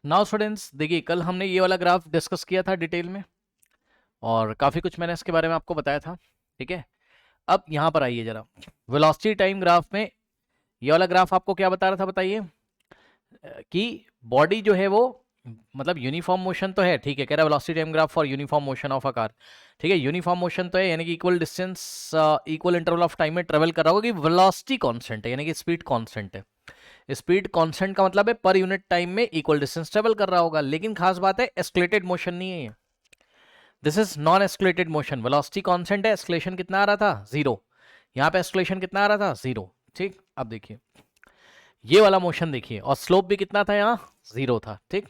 Now students देखिए, कल हमने ये वाला ग्राफ डिस्कस किया था डिटेल में और काफ़ी कुछ मैंने इसके बारे में आपको बताया था। ठीक है, अब यहाँ पर आइए जरा, वेलोसिटी टाइम ग्राफ में ये वाला ग्राफ आपको क्या बता रहा था बताइए, कि बॉडी जो है वो मतलब यूनिफॉर्म मोशन तो है, ठीक है, कह रहा है velocity time graph for uniform motion of a car. ठीक है, यूनिफॉर्म मोशन तो है, यानी कि equal distance equal interval of time में ट्रेवल कर रहा होगा, कि वेलोसिटी कांस्टेंट है, यानी कि स्पीड कांस्टेंट है। स्पीड कांस्टेंट का मतलब है पर यूनिट टाइम में इक्वल डिस्टेंस ट्रेवल कर रहा होगा, लेकिन खास बात है एस्केलेटेड मोशन नहीं है ये। This is non escalated motion, velocity constant है, एस्केलेशन कितना आ रहा था, जीरो। यहाँ पे एस्केलेशन कितना आ रहा था, जीरो। ठीक, अब देखिए ये वाला मोशन देखिए, और स्लोप भी कितना था यहाँ, जीरो था। ठीक,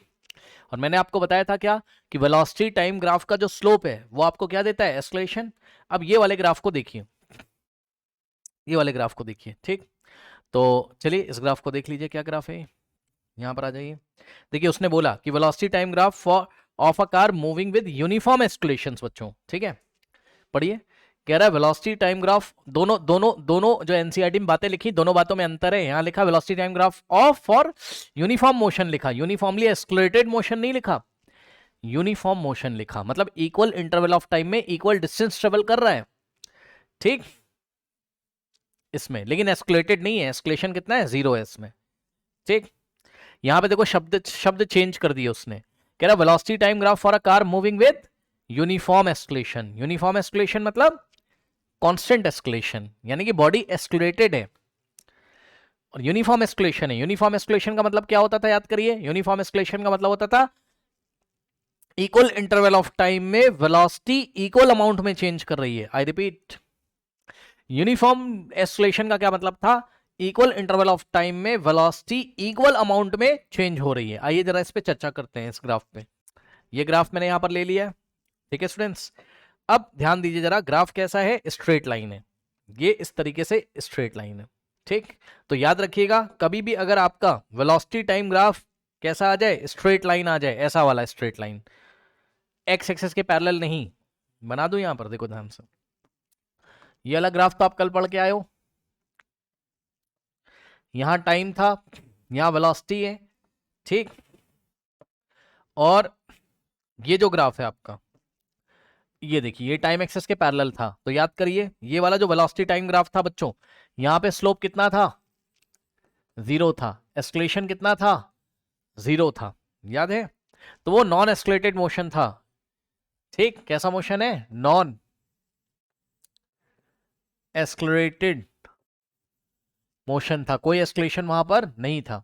और मैंने आपको बताया था क्या, कि वेलोसिटी टाइम ग्राफ का जो स्लोप है वो आपको क्या देता है, एस्केलेशन। अब ये वाले ग्राफ को देखिए, ये वाले ग्राफ को देखिए। ठीक, तो चलिए इस ग्राफ को देख लीजिए, क्या ग्राफ है, यहाँ पर आ जाइए। देखिए उसने बोला कि velocity time graph for of a car moving with uniform accelerations बच्चों। ठीक है, पढ़िए, कह रहा है वेलोसिटी टाइम ग्राफ, दोनों दोनों दोनों जो एनसीईआरटी में बातें लिखी, दोनों बातों में अंतर है। यहां लिखा velocity time graph of for uniform motion लिखा, यूनिफॉर्मली एस्केलेटेड मोशन नहीं लिखा, यूनिफॉर्म मोशन लिखा, मतलब इक्वल इंटरवल ऑफ टाइम में इक्वल डिस्टेंस ट्रेवल कर रहा है। ठीक, इसमें लेकिन एस्केलेटेड नहीं है, एस्केलेशन कितना है, जीरो है इसमें। ठीक, यहां पे देखो शब्द शब्द चेंज कर दिए उसने, कह रहा velocity time graph for a car moving with uniform escalation. Uniform escalation मतलब कांस्टेंट एस्केलेशन, यानी कि बॉडी एस्केलेटेड है और यूनिफॉर्म एस्केलेशन है। यूनिफॉर्म एस्केलेशन का मतलब क्या होता था, याद करिए, यूनिफॉर्म एस्केलेशन का मतलब होता था इक्वल इंटरवल ऑफ टाइम में वेलोसिटी इक्वल अमाउंट में चेंज कर रही है। आई रिपीट, यूनिफॉर्म एस्केलेशन का क्या मतलब था, इक्वल इंटरवल ऑफ टाइम में वेलोसिटी इक्वल अमाउंट में चेंज हो रही है। आइए जरा इस पे चर्चा करते हैं, इस ग्राफ पे। ये ग्राफ मैंने यहां पर ले लिया है। ठीक है स्टूडेंट्स, अब ध्यान दीजिए जरा, ग्राफ कैसा है, स्ट्रेट लाइन है, ये इस तरीके से स्ट्रेट लाइन है। ठीक, तो याद रखिएगा, कभी भी अगर आपका वेलोसिटी टाइम ग्राफ कैसा आ जाए, स्ट्रेट लाइन आ जाए, ऐसा वाला स्ट्रेट लाइन, एक्स एक्सेस के पैरेलल नहीं, बना दूं यहां पर, देखो ध्यान से, ये वाला ग्राफ तो आप कल पढ़ के आए हो, यहां टाइम था, यहां वेलोसिटी है। ठीक, और ये जो ग्राफ है आपका, ये देखिए, ये टाइम एक्सेस के पैरेलल था, तो याद करिए ये वाला जो वेलोसिटी टाइम ग्राफ था बच्चों, यहां पे स्लोप कितना था, जीरो था, एस्केलेशन कितना था, जीरो था, याद है, तो वो नॉन एस्केलेटेड मोशन था। ठीक, कैसा मोशन है, नॉन एस्केलेटेड मोशन था, कोई एस्केलेशन वहां पर नहीं था।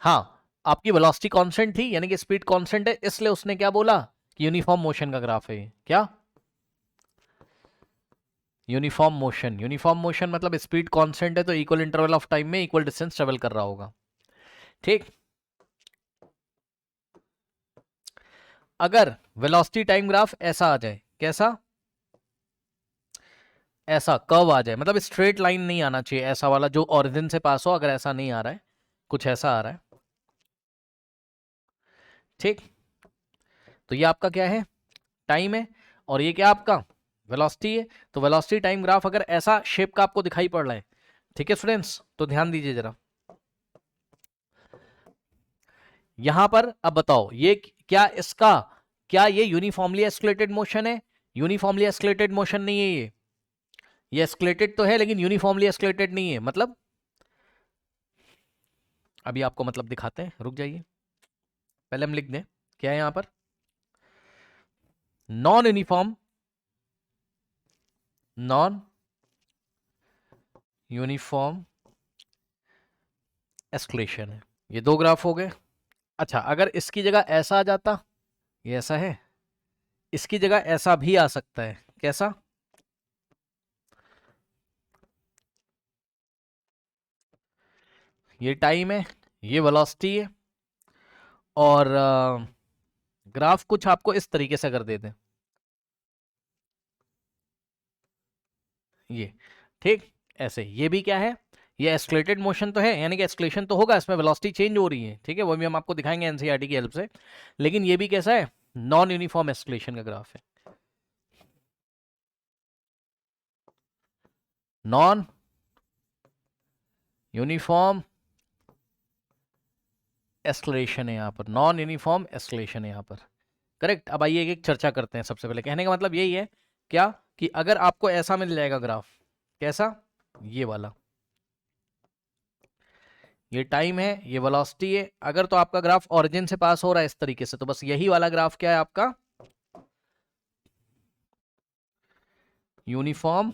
हाँ, आपकी वेलोसिटी कांस्टेंट थी, यानी कि स्पीड कांस्टेंट है, इसलिए उसने क्या बोला कि यूनिफॉर्म मोशन का ग्राफ है ये। क्या, यूनिफॉर्म मोशन, यूनिफॉर्म मोशन मतलब स्पीड कांस्टेंट है, तो इक्वल इंटरवल ऑफ टाइम में इक्वल डिस्टेंस ट्रेवल कर रहा होगा। ठीक, अगर वेलोसिटी टाइम ग्राफ ऐसा आ जाए, कैसा, ऐसा कर्व आ जाए, मतलब स्ट्रेट लाइन नहीं आना चाहिए, ऐसा वाला जो ओरिजिन से पास हो, अगर ऐसा नहीं आ रहा है, कुछ ऐसा आ रहा है। ठीक, तो ये आपका क्या है, टाइम है, और ये क्या आपका वेलोसिटी है। तो वेलोसिटी टाइम ग्राफ अगर ऐसा शेप का आपको दिखाई पड़ रहा है, ठीक है स्टूडेंट्स, तो ध्यान दीजिए जरा, यहां पर अब बताओ ये क्या, इसका क्या ये यूनिफॉर्मली एस्केलेटेड मोशन है, यूनिफॉर्मली एस्केलेटेड मोशन नहीं है ये एस्केलेटेड तो है लेकिन यूनिफॉर्मली एस्केलेटेड नहीं है। मतलब अभी आपको मतलब दिखाते हैं, रुक जाइए, पहले हम लिख दें क्या है यहां पर, non uniform, non uniform escalation है। ये दो ग्राफ हो गए। अच्छा, अगर इसकी जगह ऐसा आ जाता, ये ऐसा है, इसकी जगह ऐसा भी आ सकता है, कैसा, ये टाइम है, ये वेलोसिटी है, और ग्राफ कुछ आपको इस तरीके से अगर दे दें, ये, ठीक, ऐसे, ये भी क्या है, ये एस्केलेटेड मोशन तो है, यानी कि एस्केलेशन तो होगा, इसमें वेलोसिटी चेंज हो रही है। ठीक है, वो भी हम आपको दिखाएंगे एनसीईआरटी की हेल्प से, लेकिन ये भी कैसा है, नॉन यूनिफॉर्म एस्केलेशन का ग्राफ है, नॉन यूनिफॉर्म एस्केलेशन है यहाँ पर, नॉन यूनिफॉर्म एस्केलेशन है यहाँ पर। करेक्ट। अब आइए एक चर्चा करते हैं। सबसे पहले कहने का मतलब यही है क्या कि अगर आपको ऐसा मिल जाएगा ग्राफ, कैसा, ये वाला, ये टाइम है, ये वेलोसिटी है, अगर तो आपका ग्राफ ओरिजिन से पास हो रहा है इस तरीके से, तो बस यही वाला ग्राफ क्या है आपका, यूनिफॉर्म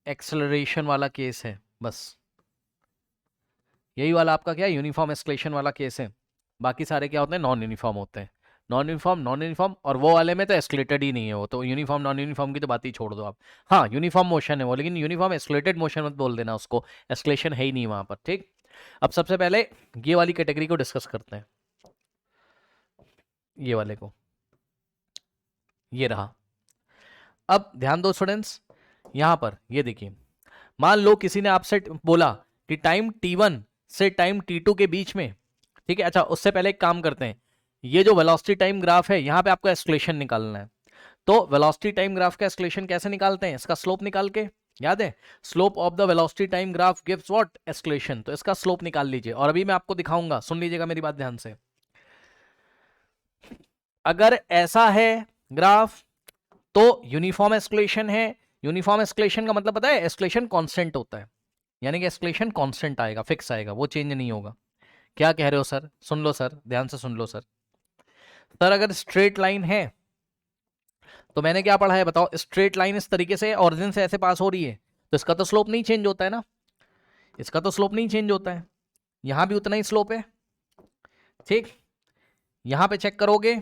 एक्सेलरेशन वाला केस है। बस यही वाला आपका क्या है, यूनिफॉर्म एक्सेलरेशन वाला केस है। बाकी सारे क्या होते हैं, नॉन यूनिफॉर्म होते हैं। नॉन यूनिफॉर्म, नॉन यूनिफॉर्म, और वो वाले में तो एस्केलेटेड ही नहीं है वो, तो यूनिफॉर्म नॉन यूनिफॉर्म की तो बात ही छोड़ दो आप। हाँ यूनिफॉर्म मोशन है वो, लेकिन यूनिफॉर्म एस्केलेटेड मोशन मत बोल देना उसको, एस्केलेशन है ही नहीं वहां पर। ठीक, अब सबसे पहले ये वाली कैटेगरी को डिस्कस करते हैं, ये वाले को, ये रहा। अब ध्यान दो स्टूडेंट्स, यहां पर ये देखिए, मान लो किसी ने आपसे बोला कि टाइम t1 से टाइम t2 के बीच में, ठीक है, अच्छा उससे पहले एक काम करते हैं, ये जो वेलोसिटी टाइम ग्राफ है यहां पे आपको एस्केलेशन निकालना है। तो वेलोसिटी टाइम ग्राफ का एस्केलेशन कैसे निकालते हैं, इसका स्लोप निकाल के, याद है, slope of the velocity time graph gives what, escalation. तो इसका स्लोप निकाल लीजिए, और अभी मैं आपको दिखाऊंगा, सुन लीजिएगा मेरी बात ध्यान से। अगर ऐसा है ग्राफ तो यूनिफॉर्म एस्केलेशन है। यूनिफॉर्म एस्केलेशन का मतलब पता है, एस्केलेशन कांस्टेंट होता है, यानी कि एस्केलेशन कांस्टेंट आएगा, फिक्स आएगा, वो चेंज नहीं होगा। क्या कह रहे हो सर, सुन लो सर, ध्यान से सुन लो सर। सर अगर स्ट्रेट लाइन है तो मैंने क्या पढ़ा है बताओ, स्ट्रेट लाइन इस तरीके से ओरिजिन से ऐसे पास हो रही है, तो इसका तो स्लोप नहीं चेंज होता है ना, इसका तो स्लोप नहीं चेंज होता है, यहां भी उतना ही स्लोप है। ठीक, यहां पे चेक करोगे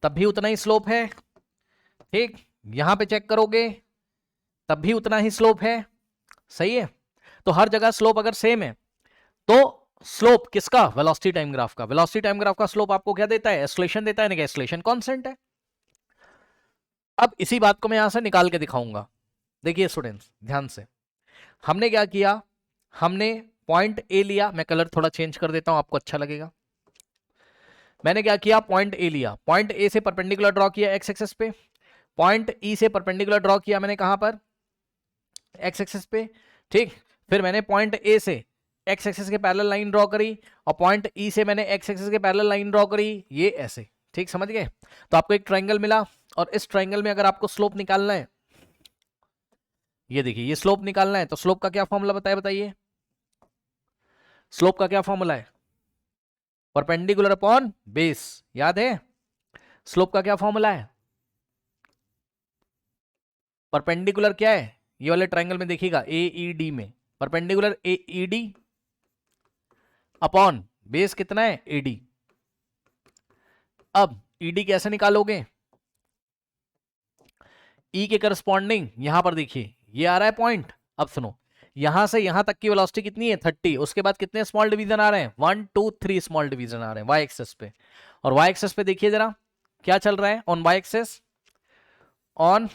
तब भी उतना ही स्लोप है। ठीक, यहां पे चेक करोगे तब भी उतना ही स्लोप है। सही है, तो हर जगह स्लोप अगर सेम है तो स्लोप किसका, वेलोसिटी टाइम ग्राफ का, वेलोसिटी टाइम ग्राफ का स्लोप आपको क्या देता है, एस्केलेशन देता है, नहीं एस्केलेशन कांस्टेंट है। अब इसी बात को मैं यहां से निकाल के दिखाऊंगा। देखिए स्टूडेंट्स ध्यान से, हमने क्या किया, हमने पॉइंट ए लिया, मैं कलर थोड़ा चेंज कर देता हूं आपको अच्छा लगेगा। मैंने क्या किया, पॉइंट ए लिया, पॉइंट ए से परपेंडिकुलर ड्रॉ किया एक्स एक्सिस पे, पॉइंट ई से परपेंडिकुलर ड्रॉ किया मैंने कहां पर, एक्स एक्सिस पे। ठीक, फिर मैंने पॉइंट ए से एक्स एक्सिस के पैरेलल लाइन ड्रॉ करी, और पॉइंट ई से मैंने एक्स एक्सिस के पैरेलल लाइन ड्रॉ करी, ये ऐसे। ठीक, समझ गए। तो आपको एक ट्रायंगल मिला, और इस ट्रायंगल में अगर आपको स्लोप निकालना है, ये देखिए ये स्लोप निकालना है, तो स्लोप का क्या फॉर्मूला बताइए, स्लोप का क्या फॉर्मूला है, परपेंडिकुलर अपॉन बेस, याद है, स्लोप का क्या फॉर्मूला है, परपेंडिकुलर क्या है, ये वाले ट्रायंगल में देखिएगा ए ई डी में, perpendicular A E D upon base कितना है, ए डी। अब ईडी कैसे निकालोगे, ई के करस्पॉन्डिंग यहां पर देखिए ये आ रहा है पॉइंट। अब सुनो, यहां से यहां तक की वेलोसिटी कितनी है 30, उसके बाद कितने स्मॉल डिवीजन आ रहे हैं 1 2 3 स्मॉल डिवीजन आ रहे हैं वाई एक्सेस पे। और वाई एक्सेस पे देखिए जरा क्या चल रहा है, on Y axis, on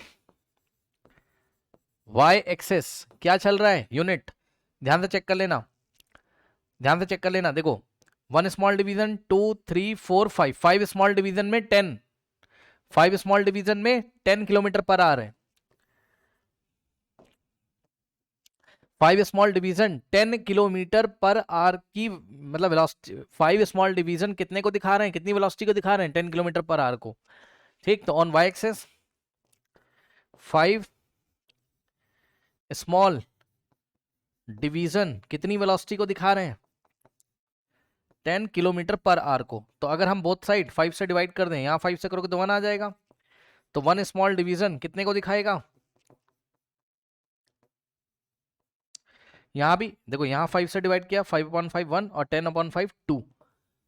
Y axis क्या चल रहा है, यूनिट, ध्यान से चेक कर लेना, ध्यान से चेक कर लेना। देखो 1 स्मॉल डिवीजन 2 3 4 5, 5 स्मॉल डिवीजन में 10, 5 स्मॉल डिवीजन में 10 किलोमीटर पर आवर है। 5 small division 10 kilometre per our की मतलब वेलोसिटी, 5 स्मॉल डिवीजन कितने को दिखा रहे हैं, कितनी वेलोसिटी को दिखा रहे हैं, 10 किलोमीटर पर आवर को। ठीक, तो on Y axis 5 small division कितनी वेलोसिटी को दिखा रहे हैं, 10 किलोमीटर पर आवर को। तो अगर हम बोथ साइड 5 से डिवाइड कर दें, यहां 5 से करोगे तो 1 आ जाएगा, तो 1 स्मॉल डिवीजन कितने को दिखाएगा, यहां भी देखो, यहां 5 से डिवाइड किया, 5/5 1 और 10/5 2,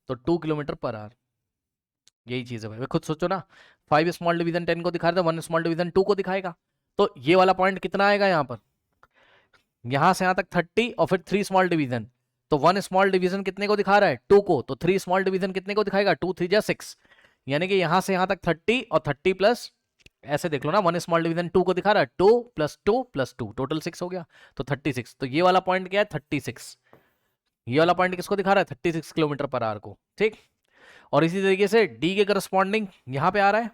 तो 2 किलोमीटर पर आवर। यही चीज है भाई, खुद सोचो ना, 5 स्मॉल डिवीजन 10 को दिखा रहा था, 1 स्मॉल डिवीजन 2 को दिखाएगा, तो ये वाला पॉइंट कितना आएगा यहाँ पर, यहां से यहां तक 30 और फिर 3 स्मॉल डिवीजन, तो 1 स्मॉल डिवीजन कितने को दिखा रहा है 2 को, तो 3 स्मॉल डिवीजन कितने को दिखाएगा 2 3 जा 6, यानी कि यहां से यहां तक 30 और 30 प्लस, ऐसे देख लो ना, 1 स्मॉल डिवीजन 2 को दिखा रहा है, 2 + 2 टोटल 6 हो गया, तो 36। तो ये वाला पॉइंट क्या है 36, ये वाला पॉइंट किसको दिखा रहा है 36 किलोमीटर पर आवर को। ठीक, और इसी तरीके से डी के करस्पॉन्डिंग यहां पे आ रहा है।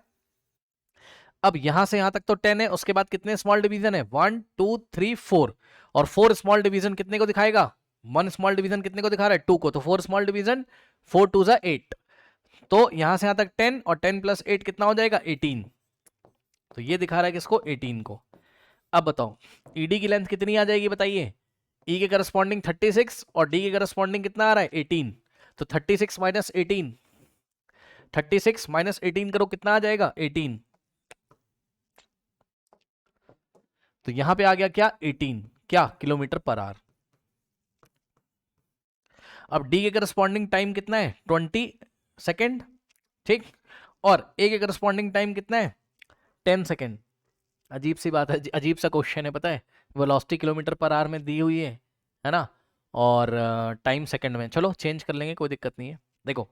अब यहां से यहां तक तो 10 है, उसके बाद कितने स्मॉल डिवीजन है 1 2 3 4, और 4 स्मॉल डिवीजन कितने को दिखाएगा 1 स्मॉल डिवीजन कितने को दिखा रहा है? 2 को, तो 4 स्मॉल डिवीजन, 4 2 जा 8, तो यहां से यहां तक 10 और 10 प्लस 8 कितना हो जाएगा? 18। तो ये दिखा रहा है किसको? 18 को। अब बताओ ईडी की लेंथ कितनी आ जाएगी बताइए? ई के करस्पॉन्डिंग 36 और डी के करस्पॉन्डिंग कितना आ रहा है? 18। तो 36 माइनस 18, 36 माइनस 18 करो, कितना आ जाएगा? 18। तो यहां पे आ गया क्या? 18 क्या किलोमीटर पर आवर। अब डी के करस्पॉन्डिंग टाइम कितना है? 20 सेकेंड, ठीक। और ए के करस्पॉन्डिंग टाइम कितना है? 10 सेकेंड। अजीब सी बात है, अजीब सा क्वेश्चन है, पता है। वेलोसिटी किलोमीटर पर आवर में दी हुई है ना, और टाइम सेकंड में। चलो चेंज कर लेंगे, कोई दिक्कत नहीं है। देखो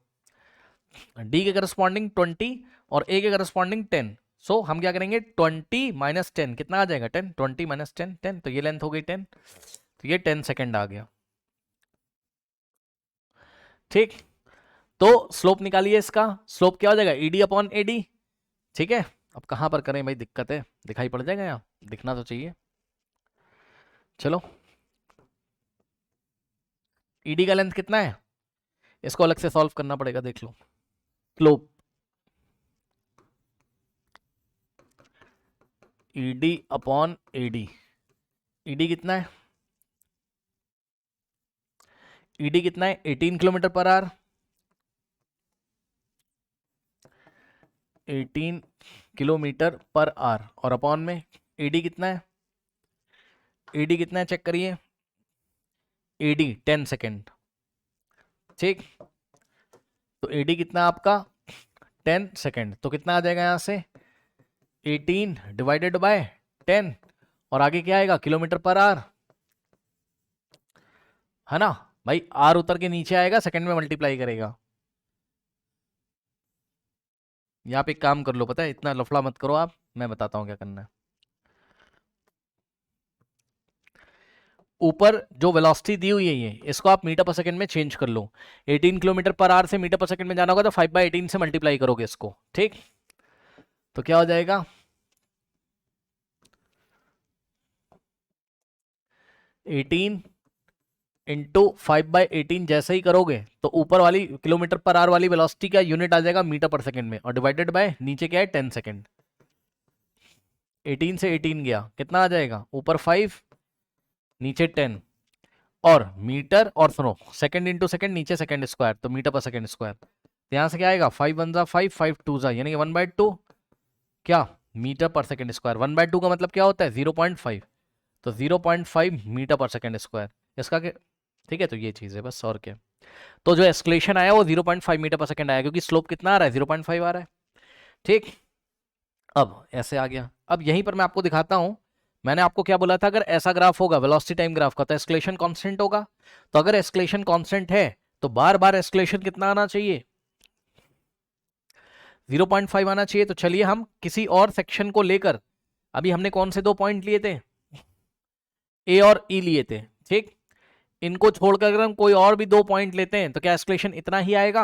डी के करस्पॉन्डिंग 20 और ए के करस्पॉन्डिंग 10, सो हम क्या करेंगे? 20 माइनस 10 कितना आ जाएगा? 10। 20 माइनस 10 10, तो ये लेंथ हो गई 10, तो ये 10 सेकेंड आ गया, ठीक। तो स्लोप निकालिए इसका। स्लोप क्या हो जाएगा? ईडी अपॉन एडी, ठीक है। अब कहां पर करें भाई, दिक्कत है, दिखाई पड़ जाएगा यहाँ, दिखना तो चाहिए। चलो ईडी का लेंथ कितना है, इसको अलग से सॉल्व करना पड़ेगा, देख लो। Slope ED upon AD, ED कितना है? ईडी कितना है? 18 kilometre per hour, 18 kilometre per hour, और अपॉन में एडी कितना है? एडी कितना है चेक करिए, एडी 10 सेकेंड, ठीक। तो एडी कितना आपका? 10 सेकेंड, तो कितना आ जाएगा यहां से? 18 डिवाइडेड बाय 10, और आगे क्या आएगा? किलोमीटर पर आवर, है ना भाई। आर उतर के नीचे आएगा, सेकंड में मल्टीप्लाई करेगा। यहाँ पे एक काम कर लो, पता है, इतना लफड़ा मत करो आप, मैं बताता हूँ क्या करना है। ऊपर जो वेलोसिटी दी हुई है ये, इसको आप मीटर पर सेकंड में चेंज कर लो। 18 किलोमीटर पर आवर से मीटर पर सेकंड में जाना होगा, तो 5/18 से मल्टीप्लाई करोगे इसको, ठीक। तो क्या हो जाएगा? 18 इंटू 5/18 जैसे ही करोगे तो ऊपर वाली किलोमीटर पर आवर वाली वेलोसिटी का यूनिट आ जाएगा मीटर पर सेकंड में, और डिवाइडेड बाय नीचे क्या है? 10 सेकंड। 18 से 18 गया, कितना आ जाएगा? ऊपर 5 नीचे 10, और मीटर, और सुनो सेकंड इंटू सेकंड, नीचे सेकंड स्क्वायर, तो मीटर पर सेकंड स्क्वायर। तो यहां से क्या आएगा? 5 1 जा 5, 5 2 जा, यानी कि 1/2 क्या मीटर पर सेकंड स्क्वायर। 1/2 का मतलब क्या होता है? 0.5, तो 0.5 मीटर पर सेकंड स्क्वायर। इसका क्या, ठीक है। तो ये चीज़ है बस, और क्या। तो जो एस्केलेशन आया वो 0.5 मीटर पर सेकंड आया, क्योंकि स्लोप कितना आ रहा है? 0.5 आ रहा है, ठीक। अब ऐसे आ गया। अब यहीं पर मैं आपको दिखाता हूं, मैंने आपको क्या बोला था, अगर ऐसा ग्राफ होगा वेलोसिटी टाइम ग्राफ का, तो एस्केलेशन कांस्टेंट होगा। तो अगर एस्केलेशन कांस्टेंट है तो बार बार एस्केलेशन कितना आना चाहिए? 0.5 आना चाहिए। तो चलिए हम किसी और सेक्शन को लेकर, अभी हमने कौन से 2 पॉइंट लिए थे? ए और ई लिए थे, ठीक। इनको छोड़कर अगर हम कोई और भी 2 पॉइंट लेते हैं तो क्या एस्केलेशन इतना ही आएगा?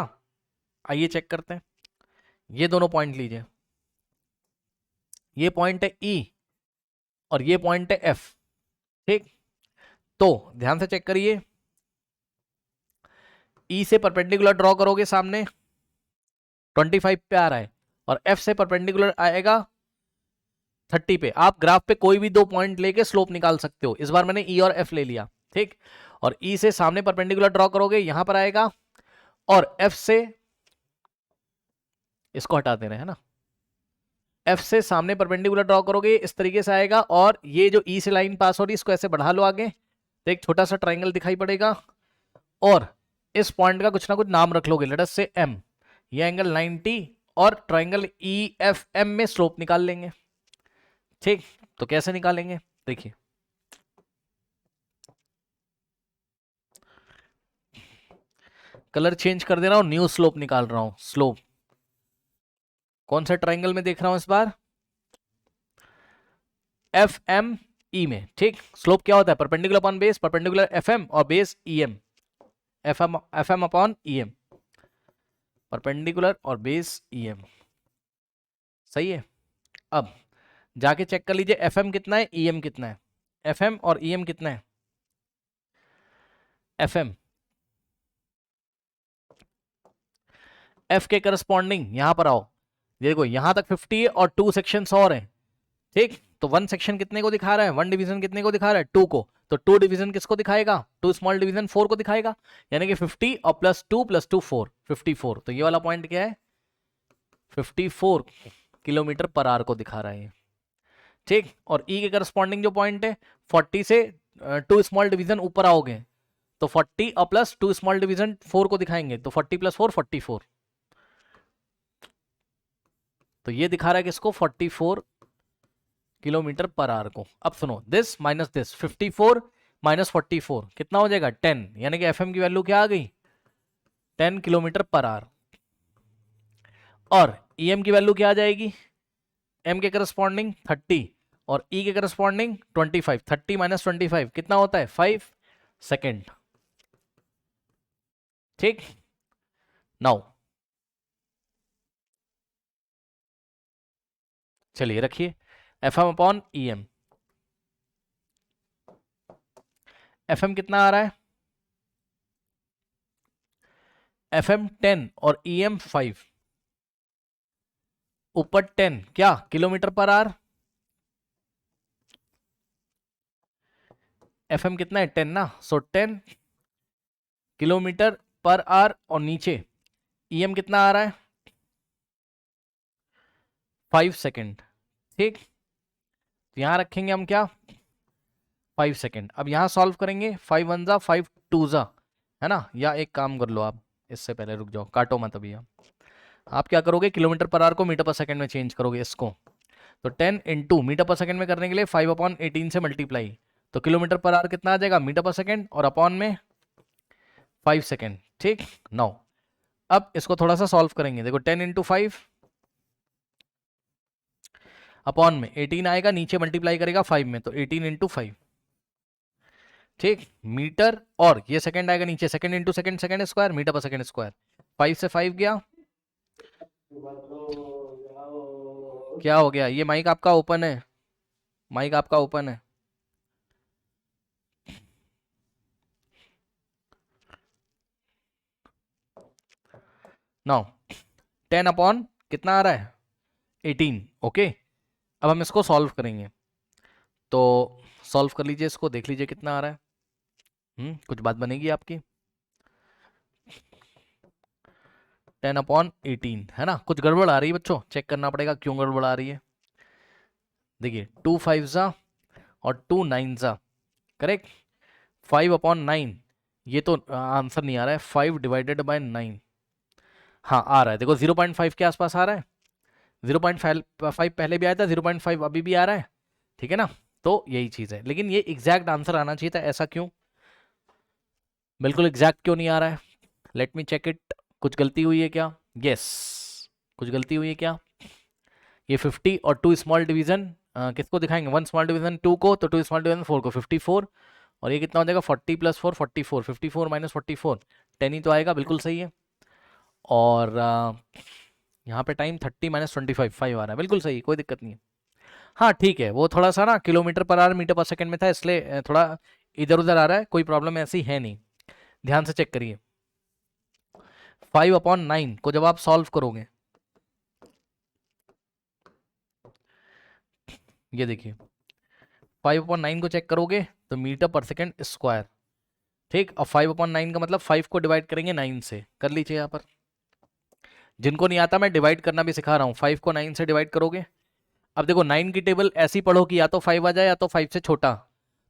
आइए चेक करते हैं। ये दोनों पॉइंट लीजिए, ये पॉइंट है ई और ये पॉइंट है एफ, ठीक। तो ध्यान से चेक करिए, ई से परपेंडिकुलर ड्रॉ करोगे सामने 25 पे आ रहा है, और एफ से परपेंडिकुलर आएगा 30 पे। आप ग्राफ पे कोई भी 2 पॉइंट लेके स्लोप निकाल सकते हो। इस बार मैंने ई और एफ ले लिया, ठीक। और ई से सामने परपेंडिकुलर ड्रॉ करोगे, यहां पर आएगा, और एफ से, इसको हटा दे रहे हैं ना, एफ से सामने परपेंडिकुलर ड्रॉ करोगे इस तरीके से आएगा, और ये जो ई से लाइन पास हो रही है इसको ऐसे बढ़ा लो आगे, तो एक छोटा सा ट्राइंगल दिखाई पड़ेगा, और इस पॉइंट का कुछ ना कुछ नाम रख लोगे, लेट अस से एम। ये एंगल 90, और ट्राइंगल ई एफ एम में स्लोप निकाल लेंगे, ठीक। तो कैसे निकालेंगे देखिए, कलर चेंज कर दे रहा हूं, न्यू स्लोप निकाल रहा हूं। स्लोप कौन सा ट्राइंगल में देख रहा हूं इस बार? एफ एम ई में, ठीक। स्लोप क्या होता है? Perpendicular upon base, perpendicular F M और base E M, F M upon E M, perpendicular और बेस ई एम, सही है। अब जाके चेक कर लीजिए एफ एम कितना है, ई एम कितना है। एफ एम और ई एम कितना है? FM, F के करस्पॉन्डिंग यहां पर आओ, देखो यहां तक 50 है और 2 सेक्शंस और हैं, ठीक। तो 1 सेक्शन कितने को दिखा रहा है, 1 डिवीजन कितने को दिखा रहा है, 2 को। तो 2 डिवीजन किसको दिखाएगा, 2 स्मॉल डिवीजन 4 को दिखाएगा, यानी कि 50 और +2 4 54। तो ये वाला पॉइंट क्या है, 54 किलोमीटर पर आवर को दिखा रहा है, ठीक। और ई के करस्पॉन्डिंग जो पॉइंट है 40 से 2 स्मॉल डिवीजन ऊपर आओगे तो 40 और +2 स्मॉल डिवीजन 4 को दिखाएंगे, तो 40 + 4 44। तो ये दिखा रहा है किसको, 44 किलोमीटर पर आवर को। अब सुनो, दिस माइनस दिस, 54 - 44 कितना हो जाएगा, 10, यानी कि एफएम की वैल्यू क्या आ गई, 10 किलोमीटर पर आवर। और ईएम की वैल्यू क्या आ जाएगी, एम के करस्पॉन्डिंग 30 और ई के करस्पॉन्डिंग 25। 30 - 25 कितना होता है, 5 सेकेंड, ठीक। नाउ चलिए रखिए, एफएम अपॉन ईएम, एफएम कितना आ रहा है, एफएम 10 और ईएम 5, ऊपर 10 क्या किलोमीटर पर आवर, एफएम कितना है 10 ना, सो 10 किलोमीटर पर आवर, और नीचे ईएम कितना आ रहा है 5 सेकेंड, ठीक। तो यहां रखेंगे हम क्या, 5 सेकेंड। अब यहां सॉल्व करेंगे, 5 1 जा 5 2 जा, है ना। या एक काम कर लो आप, इससे पहले रुक जाओ, काटो मत अभी। आप क्या करोगे, किलोमीटर पर आवर को मीटर पर सेकंड में चेंज करोगे इसको। तो 10 × मीटर पर सेकंड में करने के लिए 5/18 से मल्टीप्लाई, तो किलोमीटर पर आवर कितना आ जाएगा, मीटर पर सेकंड, और अपॉन में 5 सेकंड, ठीक। नाउ अब इसको थोड़ा सा सॉल्व करेंगे, देखो 10 × 5 अपॉन में 18 आएगा, नीचे मल्टीप्लाई करेगा 5 में, तो 18 × 5, ठीक। मीटर, और ये सेकंड आएगा नीचे, second into second, second square, meter पर सेकंड स्क्वायर। 5 से 5 गया, क्या हो गया, ये माइक आपका ओपन है, माइक आपका ओपन है। नाउ 10 अपॉन कितना आ रहा है 18, ओके। अब हम इसको सॉल्व करेंगे, तो सॉल्व कर लीजिए इसको, देख लीजिए कितना आ रहा है। कुछ बात बनेगी आपकी, 10/18 है ना। कुछ गड़बड़ आ रही है बच्चों, चेक करना पड़ेगा क्यों गड़बड़ आ रही है। देखिए 2 5 जा और 2 9 जा, करेक्ट। 5/9, ये तो आंसर नहीं आ रहा है, 5/9। हाँ आ रहा है, देखो 0.5 के आसपास आ रहा है, 0.5 पहले भी आया था, 0.5 अभी भी आ रहा है, ठीक है ना। तो यही चीज़ है, लेकिन ये एग्जैक्ट आंसर आना चाहिए था, ऐसा क्यों, बिल्कुल एग्जैक्ट क्यों नहीं आ रहा है, लेट मी चेक इट। कुछ गलती हुई है क्या, यस कुछ गलती हुई है क्या। ये 50 और 2 स्मॉल डिवीजन किसको दिखाएंगे, 1 स्मॉल डिवीजन 2 को, तो 2 स्मॉल डिवीजन 4 को, 54। और ये कितना हो जाएगा 40 + 4 44, 54 - 44 10 ही तो आएगा, बिल्कुल सही है। और यहाँ पे टाइम 30 - 25 5 आ रहा है, बिल्कुल सही, कोई दिक्कत नहीं है। हाँ ठीक है, वो थोड़ा सा ना किलोमीटर पर आवर मीटर पर सेकंड में था, इसलिए थोड़ा इधर उधर आ रहा है, कोई प्रॉब्लम ऐसी है नहीं, ध्यान से चेक करिए। 5/9 को जब आप सॉल्व करोगे, ये देखिए 5/9 को चेक करोगे तो मीटर पर सेकंड स्क्वायर, ठीक। और 5/9 का मतलब 5 को डिवाइड करेंगे 9 से, कर लीजिए यहाँ पर। जिनको नहीं आता मैं डिवाइड करना भी सिखा रहा हूँ, 5 को 9 से डिवाइड करोगे। अब देखो 9 की टेबल ऐसी पढ़ो कि या तो 5 आ जाए या तो 5 से छोटा,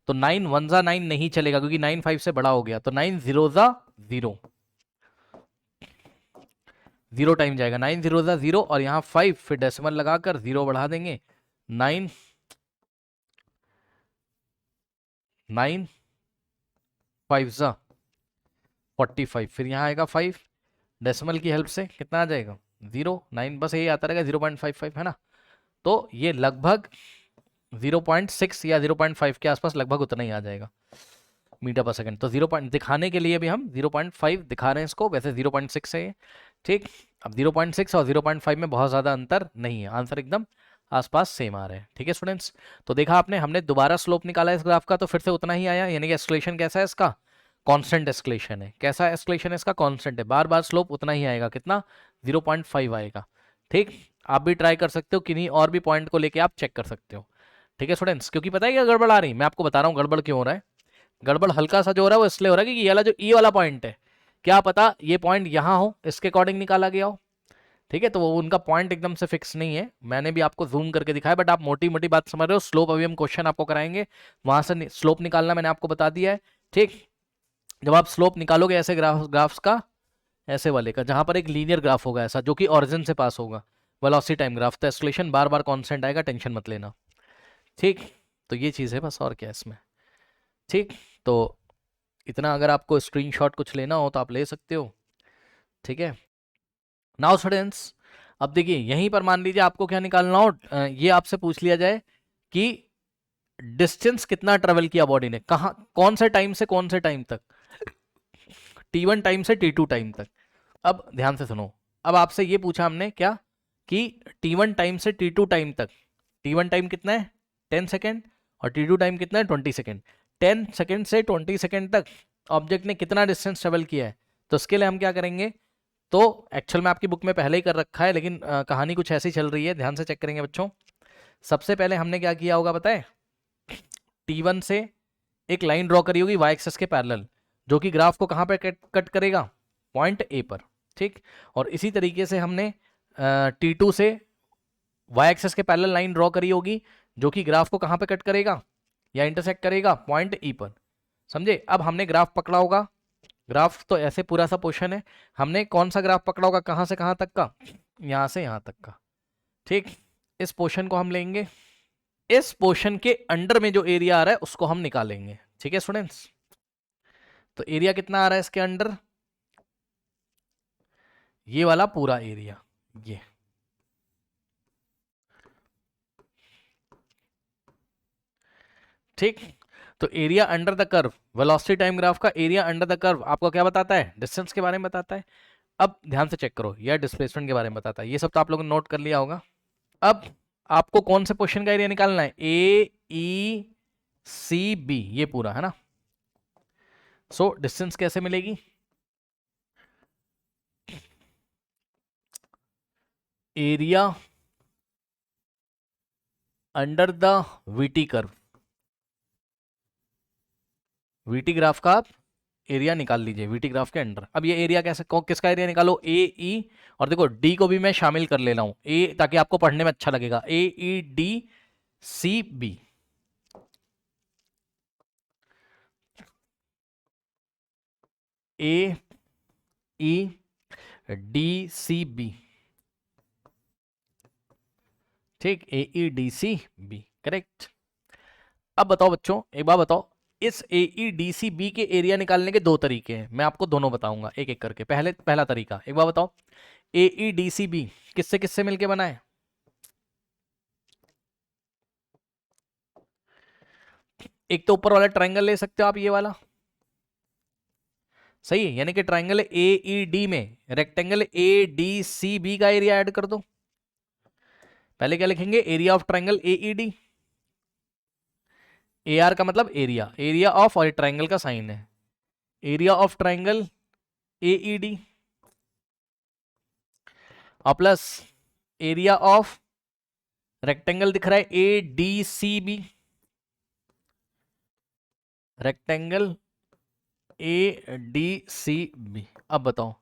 तो 9 1 जा 9 नहीं चलेगा, क्योंकि 9 5 से बड़ा हो गया, तो 9 0 जा 0, 0 टाइम जाएगा, 9 0 जा 0, और यहाँ 5 फिर डेसिमल लगाकर 0 बढ़ा देंगे, 9 9 5 जा 45, फिर यहाँ आएगा 5, डेसिमल की हेल्प से कितना आ जाएगा 0 9, बस यही आता रहेगा 0.55, है ना। तो ये लगभग 0.6 या 0.5 के आसपास लगभग उतना ही आ जाएगा मीटर पर सेकंड। तो 0 पॉइंट दिखाने के लिए भी हम 0.5 दिखा रहे हैं इसको, वैसे 0.6 है, ठीक। अब 0.6 और 0.5 में बहुत ज़्यादा अंतर नहीं है, आंसर एकदम आसपास सेम आ रहे हैं, ठीक है स्टूडेंट्स। तो देखा आपने, हमने दोबारा स्लोप निकाला इस ग्राफ का, तो फिर से उतना ही आया, यानी कि एक्सलेशन कैसा है इसका, कांस्टेंट एस्केलेशन है। कैसा एस्केलेशन है इसका? कांस्टेंट है, बार बार स्लोप उतना ही आएगा, कितना? 0.5 आएगा। ठीक, आप भी ट्राई कर सकते हो, किन्हीं और भी पॉइंट को लेके आप चेक कर सकते हो। ठीक है स्टूडेंट्स, क्योंकि पता है क्या गड़बड़ आ रही, मैं आपको बता रहा हूँ गड़बड़ क्यों हो रहा है। गड़बड़ हल्का सा जो हो रहा है वो इसलिए हो रहा है कि ये वाला जो ई वाला पॉइंट है, क्या पता ये पॉइंट यहाँ हो, इसके अकॉर्डिंग निकाला गया हो। ठीक है, तो वो उनका पॉइंट एकदम से फिक्स नहीं है, मैंने भी आपको जूम करके दिखाया, बट आप मोटी मोटी बात समझ रहे हो। स्लोप अभी हम क्वेश्चन आपको कराएंगे, वहां से स्लोप निकालना मैंने आपको बता दिया है। ठीक, जब आप स्लोप निकालोगे ऐसे ग्राफ्स का, ऐसे वाले का जहां पर एक लीनियर ग्राफ होगा ऐसा, जो कि ओरिजिन से पास होगा, वेलोसिटी टाइम ग्राफ, तो एस्केलेशन बार बार कांस्टेंट आएगा, टेंशन मत लेना। ठीक, तो ये चीज़ है बस, और क्या है इसमें। ठीक, तो इतना, अगर आपको स्क्रीनशॉट कुछ लेना हो तो आप ले सकते हो। ठीक है, नाउ स्टूडेंट्स, अब देखिए यहीं पर मान लीजिए आपको क्या निकालना हो, ये आपसे पूछ लिया जाए कि डिस्टेंस कितना ट्रेवल किया बॉडी ने, कहाँ, कौन से टाइम से कौन से टाइम तक, T1 टाइम से T2 टाइम तक। अब ध्यान से सुनो, अब आपसे ये पूछा हमने क्या कि T1 टाइम से T2 टाइम तक, T1 टाइम कितना है 10 सेकेंड और T2 टाइम कितना है 20 सेकेंड। 10 सेकेंड से 20 सेकेंड तक ऑब्जेक्ट ने कितना डिस्टेंस ट्रेवल किया है, तो उसके लिए हम क्या करेंगे, तो एक्चुअल में आपकी बुक में पहले ही कर रखा है, लेकिन कहानी कुछ ऐसी चल रही है, ध्यान से चेक करेंगे बच्चों। सबसे पहले हमने क्या किया होगा बताए, T1 से एक लाइन ड्रॉ करी होगी y एक्सिस के पैरेलल, जो कि ग्राफ को कहाँ पे कट करेगा, पॉइंट ए पर। ठीक, और इसी तरीके से हमने T2 से y एक्सिस के पैरेलल लाइन ड्रॉ करी होगी, जो कि ग्राफ को कहाँ पे कट करेगा या इंटरसेक्ट करेगा, पॉइंट ई पर। समझे? अब हमने ग्राफ पकड़ा होगा, ग्राफ तो ऐसे पूरा सा पोर्शन है, हमने कौन सा ग्राफ पकड़ा होगा, कहाँ से कहाँ तक का, यहाँ से यहाँ तक का। ठीक, इस पोर्शन को हम लेंगे, इस पोर्शन के अंडर में जो एरिया आ रहा है उसको हम निकालेंगे। ठीक है स्टूडेंट्स, तो एरिया कितना आ रहा है इसके अंडर, ये वाला पूरा एरिया, ये। ठीक, तो area under the curve, velocity time graph का एरिया अंडर द कर्व आपको क्या बताता है, डिस्टेंस के बारे में बताता है। अब ध्यान से चेक करो, यह डिस्प्लेसमेंट के बारे में बताता है, ये सब तो आप लोगों ने नोट कर लिया होगा। अब आपको कौन से पोर्शन का एरिया निकालना है, AECB, ये पूरा है ना। सो डिस्टेंस कैसे मिलेगी, area under the VT curve, VT graph का आप एरिया निकाल लीजिए, VT ग्राफ के अंडर। अब ये एरिया कैसे, किसका एरिया निकालो, AE, और देखो D को भी मैं शामिल कर ले रहा हूं, A, ताकि आपको पढ़ने में अच्छा लगेगा, AEDCB। AEDCB, ठीक, AEDCB करेक्ट। अब बताओ बच्चों, एक बार बताओ, इस AEDCB के एरिया निकालने के दो तरीके हैं, मैं आपको दोनों बताऊंगा एक एक करके। पहला तरीका, एक बार बताओ, AEDCB किससे किससे मिलके बना है, एक तो ऊपर वाला ट्रायंगल ले सकते हो आप, ये वाला सही है, यानी कि ट्रायंगल AED में रेक्टेंगल ADCB का एरिया ऐड कर दो। पहले क्या लिखेंगे, area of triangle AED, AR का मतलब एरिया, एरिया ऑफ, और ट्रायंगल का साइन है, एरिया ऑफ ट्रायंगल AED, और प्लस एरिया ऑफ रेक्टेंगल दिख रहा है ADCB, रेक्टेंगल ADCB। अब बताओ,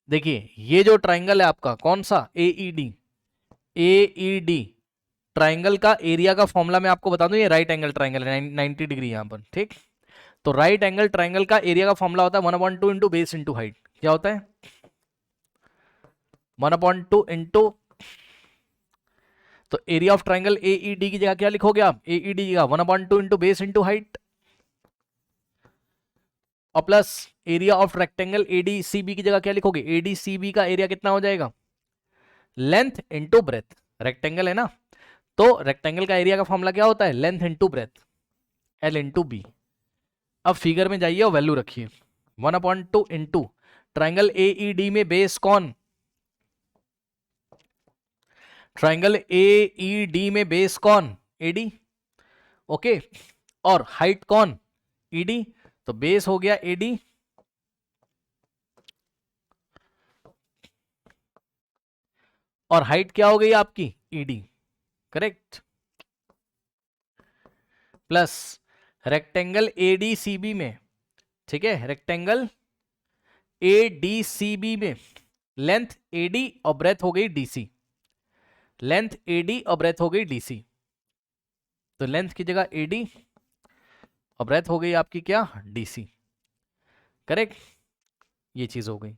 देखिए ये जो ट्रायंगल है आपका कौन सा, AED ट्रायंगल का एरिया का फॉर्मूला मैं आपको बता दूं, ये राइट एंगल ट्रायंगल है, 90 डिग्री यहां पर। ठीक, तो राइट एंगल ट्रायंगल का एरिया का फॉर्मूला होता है 1/2 इंटू बेस इंटू हाइट। क्या होता है, 1/2 इंटू, तो एरिया ऑफ ट्रायंगल AED की जगह क्या लिखोगे आप, AED की जगह 1/2 इंटू बेस इंटू हाइट, और plus area of rectangle ADCB की जगह क्या लिखोगे, ADCB का एरिया कितना हो जाएगा, लेंथ इंटू ब्रेथ, रेक्टेंगल है ना, तो रेक्टेंगल का एरिया का फॉर्मूला क्या होता है, length into breadth, L into B. अब फिगर में जाइए और वैल्यू रखिए, 1/2 इंटू ट्राइंगल AED में बेस कौन, ट्राइंगल AED में बेस कौन, AD, ओके, और हाइट कौन, ED, तो बेस हो गया एडी, और हाइट क्या हो गई आपकी E D, correct, plus rectangle A D C B में, ठीक है, रेक्टेंगल एडीसीबी में लेंथ एडी और ब्रेथ हो गई डीसी, लेंथ एडी और ब्रेथ हो गई डीसी, तो लेंथ की जगह एडी और ब्रेथ हो गई आपकी क्या डीसी, करेक्ट, ये चीज हो गई।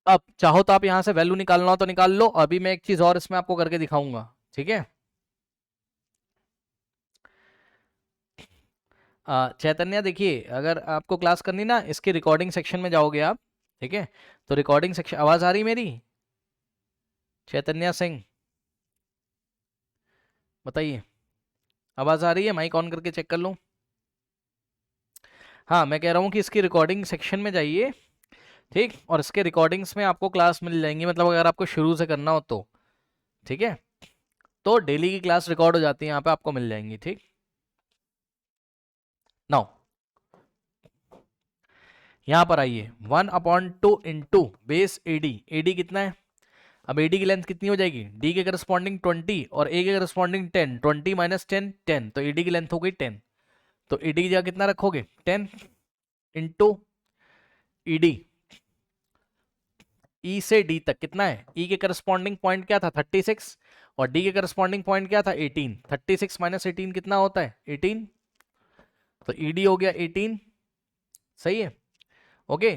अब चाहो तो आप यहां से वैल्यू निकालना हो तो निकाल लो, अभी मैं एक चीज और इसमें आपको करके दिखाऊंगा, ठीक है। चैतन्य देखिए, अगर आपको क्लास करनी ना, इसके रिकॉर्डिंग सेक्शन में जाओगे आप, ठीक है, तो रिकॉर्डिंग सेक्शन, आवाज आ रही मेरी, चैतन्य सिंह बताइए, आवाज आ रही है, माइक ऑन करके चेक कर लो। हाँ, मैं कह रहा हूँ कि इसकी रिकॉर्डिंग सेक्शन में जाइए, ठीक, और इसके रिकॉर्डिंग्स में आपको क्लास मिल जाएंगी, मतलब अगर आपको शुरू से करना हो तो, ठीक है, तो डेली की क्लास रिकॉर्ड हो जाती है, यहाँ पे आपको मिल जाएंगी, ठीक। नाउ यहाँ पर आइए, 1/2 इंटू बेस एडी, एडी कितना है, अब एडी की लेंथ कितनी हो जाएगी, डी के करस्पॉन्डिंग 20 और ए के करस्पॉन्डिंग 10, 20 माइनस 10 10, तो एडी की लेंथ हो गई 10, तो एडी की जगह कितना रखोगे 10 इंटू ईडी, ई से डी तक कितना है, ई के करस्पॉन्डिंग पॉइंट क्या था 36 और डी के करस्पॉन्डिंग पॉइंट क्या था 18, 36 माइनस 18 कितना होता है 18, तो ईडी हो गया 18, सही है, ओके,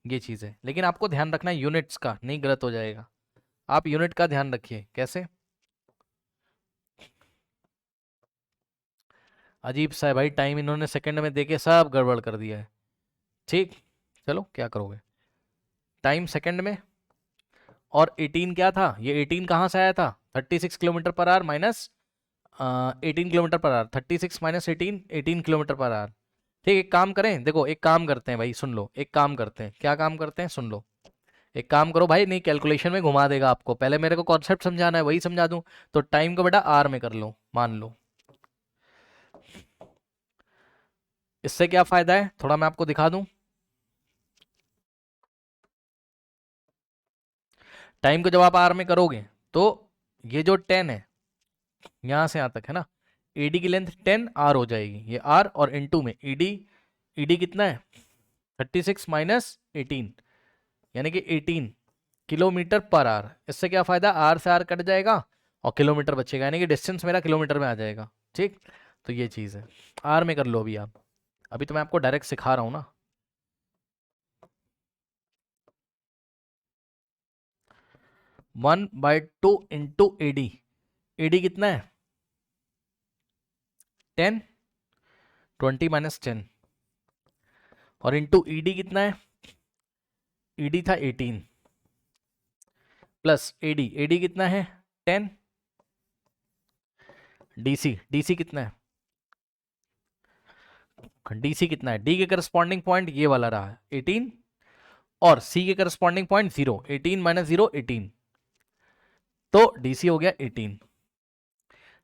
ये चीज है, लेकिन आपको ध्यान रखना है यूनिट्स का, नहीं गलत हो जाएगा, आप यूनिट का ध्यान रखिए, कैसे, अजीब सा है भाई, टाइम इन्होंने सेकंड में देके सब गड़बड़ कर दिया है, ठीक, चलो क्या करोगे, टाइम सेकंड में, और 18 क्या था, ये 18 कहाँ से आया था 36 kilometre per our minus 18 kilometre per our, 36 minus 18 18 kilometre per our, ठीक, एक काम करें, देखो एक काम करते हैं भाई, सुन लो, एक काम करते हैं, क्या काम करते हैं सुन लो, एक काम करो भाई, नहीं कैलकुलेशन में घुमा देगा आपको, पहले मेरे को कॉन्सेप्ट समझाना है, वही समझा दूं, तो टाइम को बेटा आर में कर लो, मान लो, इससे क्या फायदा है थोड़ा मैं आपको दिखा दूं, टाइम को जब आप आर में करोगे तो ये जो 10 है यहां से यहां तक है ना, ईडी की लेंथ 10 आर हो जाएगी, ये आर और इनटू में ईडी, ईडी कितना है 36 माइनस 18 यानी कि 18 किलोमीटर पर आर, इससे क्या फायदा, आर से आर कट जाएगा और किलोमीटर बचेगा, यानी कि डिस्टेंस मेरा किलोमीटर में आ जाएगा, ठीक, तो ये चीज़ है, आर में कर लो अभी आप, अभी तो मैं आपको डायरेक्ट सिखा रहा हूँ ना, 1/2 इंटू एडी, एडी कितना है 10, 20 माइनस 10 और इंटू ईडी कितना है, ईडी था 18 प्लस एडी, एडी कितना है 10, डीसी, डीसी कितना है, डीसी कितना है, डी के करस्पॉन्डिंग पॉइंट ये वाला रहा है 18 और सी के करस्पॉन्डिंग पॉइंट 0, 18 माइनस 0 18, तो डीसी हो गया 18,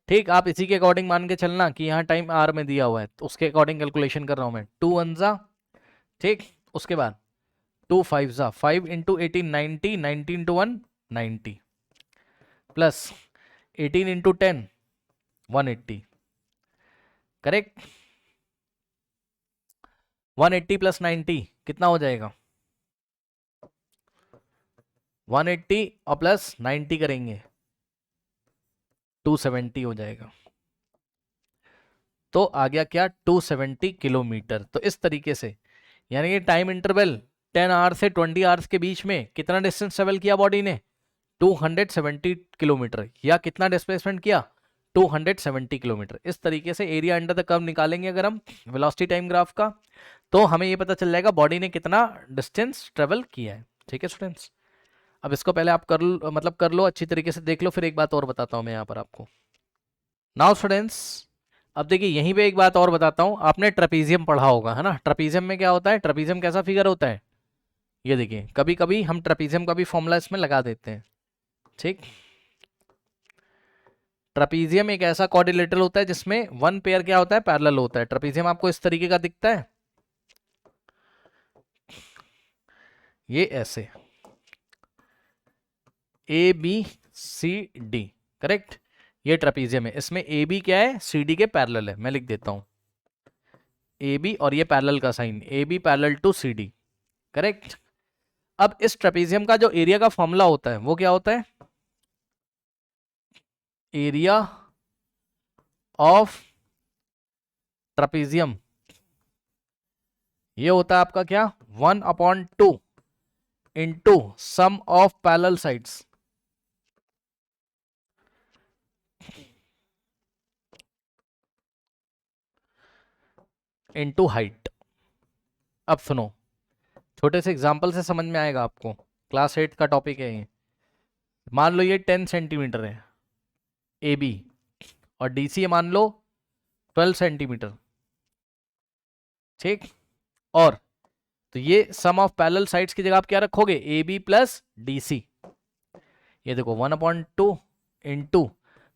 ठीक, आप इसी के अकॉर्डिंग मान के चलना कि यहाँ टाइम आर में दिया हुआ है, तो उसके अकॉर्डिंग कैलकुलेशन कर रहा हूँ मैं, 2 1 जा, ठीक, उसके बाद 2 5 जा, 5 into 18 90, 90 into 1 90 plus 18 into 10 180, correct, 180 plus 90 कितना हो जाएगा 180 और प्लस 90 करेंगे 270 हो जाएगा, तो आ गया क्या 270 किलोमीटर, तो इस तरीके से, यानी कि टाइम इंटरवल 10 आवर्स से 20 आवर्स के बीच में कितना डिस्टेंस ट्रेवल किया बॉडी ने 270 किलोमीटर, या कितना डिस्प्लेसमेंट किया 270 किलोमीटर, इस तरीके से एरिया अंडर द कर्व निकालेंगे अगर हम वेलोसिटी टाइम ग्राफ का, तो हमें ये पता चल जाएगा बॉडी ने कितना डिस्टेंस ट्रेवल किया है, ठीक है स्टूडेंट्स। अब इसको पहले आप कर लो अच्छी तरीके से देख लो, फिर एक बात और बताता हूँ मैं यहाँ पर आपको। नाउ स्टूडेंट्स, अब देखिए यहीं पे एक बात और बताता हूँ, आपने ट्रेपीजियम पढ़ा होगा है ना, ट्रेपीजियम में क्या होता है, ट्रेपीजियम कैसा फिगर होता है, ये देखिए कभी कभी हम ट्रेपीजियम का भी फॉर्मूला इसमें लगा देते हैं, ठीक, ट्रापीजियम एक ऐसा क्वाड्रिलेटरल होता है जिसमें वन पेयर क्या होता है, पैरेलल होता है। ट्रापीजियम आपको इस तरीके का दिखता है, ये ऐसे A B C D, correct. ये ट्रापीजियम है, इसमें ए बी क्या है, सी डी के पैरेलल है। मैं लिख देता हूं ए बी और ये पैरेलल का sign, A B parallel to C D, correct. अब इस ट्रापीजियम का जो एरिया का फॉर्मूला होता है वो क्या होता है, एरिया ऑफ ट्रापीजियम, ये होता है आपका क्या, 1/2 into sum of parallel sides into height. अब सुनो, छोटे से एग्जाम्पल से समझ में आएगा आपको, क्लास 8 का टॉपिक है ये। मान लो ये 10 सेंटीमीटर है ए बी, और डी सी मान लो 12 सेंटीमीटर, ठीक। और तो ये सम ऑफ पैरेलल साइड्स की जगह आप क्या रखोगे, A B plus D C. ये देखो 1/2 into